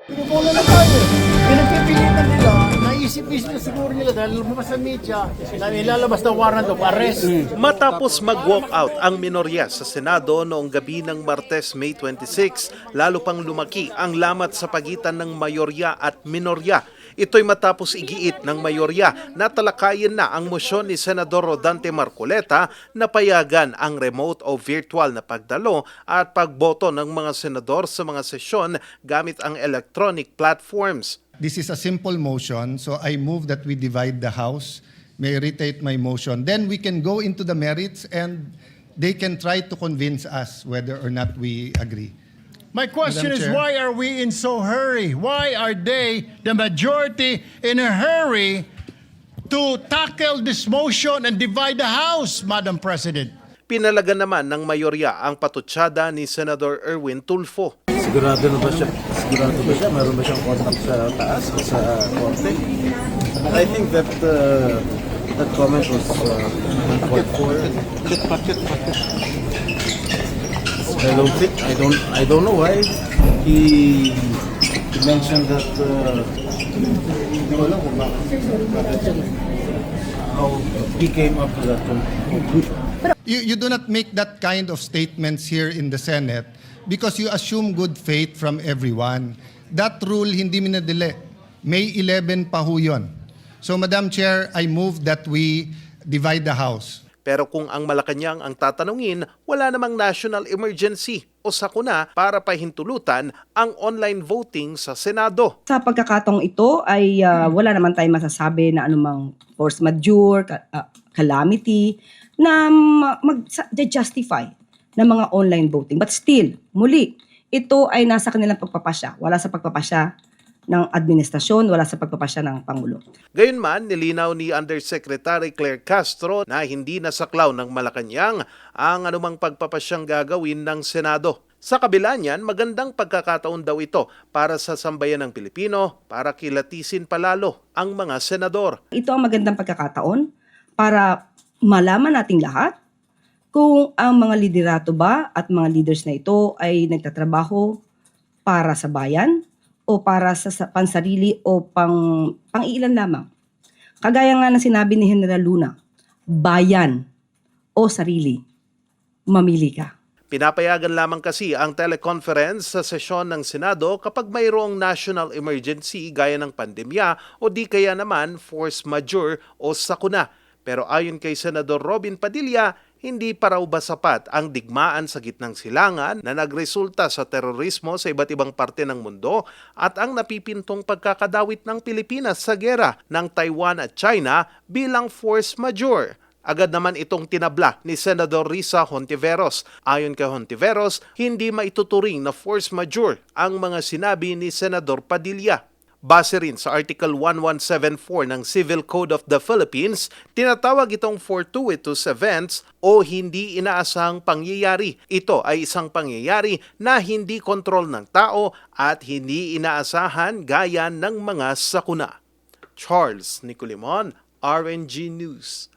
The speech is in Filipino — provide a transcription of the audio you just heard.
Pinupunan na tayo. Pinagpipilitan nila, naisip-isip na siguro nila dahil lumabas sa media na ilalabas na warrant of arrest. Matapos mag-walkout ang minorya sa Senado noong gabi ng Martes, May 26, lalo pang lumaki ang lamat sa pagitan ng mayorya at minorya. Ito'y matapos igiit ng mayorya na talakayin na ang mosyon ni Senador Rodante Marcoleta na payagan ang remote o virtual na pagdalo at pagboto ng mga senador sa mga sesyon gamit ang electronic platforms. This is a simple motion, so I move that we divide the House. May I reiterate my motion. Then we can go into the merits and they can try to convince us whether or not we agree. My question Madam is, Chair. why are we in so hurry? Why are they, the majority, in a hurry to tackle this motion and divide the House, Madam President? Pinalagan naman ng mayorya ang patutsada ni Senador Erwin Tulfo. Sigurado na ba siya? Sigurado ba siya? Meron ba siyang contact sa taas o sa korte? I think that that comment was uncalled for. I don't know why he mentioned that hindi ko alam kung bakit how he came up to that conclusion. You do not make that kind of statements here in the Senate because you assume good faith from everyone. That rule hindi minadali. May 11 pa ho yun. So Madam Chair, I move that we divide the House. Pero kung ang Malacanang ang tatanungin, wala namang national emergency o sakuna para pahintulutan ang online voting sa Senado. Sa pagkakataong ito ay wala naman tayong masasabi na anumang force majeure, calamity, na mag-justify ng mga online voting. But still, muli, ito ay nasa kanilang pagpapasya. Wala sa pagpapasya ng administrasyon, wala sa pagpapasya ng Pangulo. Gayunman, nilinaw ni Undersecretary Claire Castro na hindi nasaklaw ng Malacanang ang anumang pagpapasyang gagawin ng Senado. Sa kabila niyan, magandang pagkakataon daw ito para sa sambayan ng Pilipino para kilatisin palalo ang mga senador. Ito ang magandang pagkakataon para malaman nating lahat kung ang mga liderato ba at mga leaders na ito ay nagtatrabaho para sa bayan o para sa pansarili o pang-iilan lamang. Kagaya nga ng sinabi ni General Luna, bayan o sarili, mamili ka. Pinapayagan lamang kasi ang teleconference sa sesyon ng Senado kapag mayroong national emergency gaya ng pandemya o di kaya naman force majeure o sakuna. Pero ayon kay Senador Robin Padilla, hindi pa raw ba sapat ang digmaan sa gitnang silangan na nagresulta sa terorismo sa iba't ibang parte ng mundo at ang napipintong pagkakadawit ng Pilipinas sa gera ng Taiwan at China bilang force majeure. Agad naman itong tinabla ni Senador Risa Hontiveros. Ayon kay Hontiveros, hindi maituturing na force majeure ang mga sinabi ni Senador Padilla. Base rin sa Article 1174 ng Civil Code of the Philippines, tinatawag itong fortuitous events o hindi inaasahang pangyayari. Ito ay isang pangyayari na hindi kontrol ng tao at hindi inaasahan gaya ng mga sakuna. Charles Nicolimon, RNG News.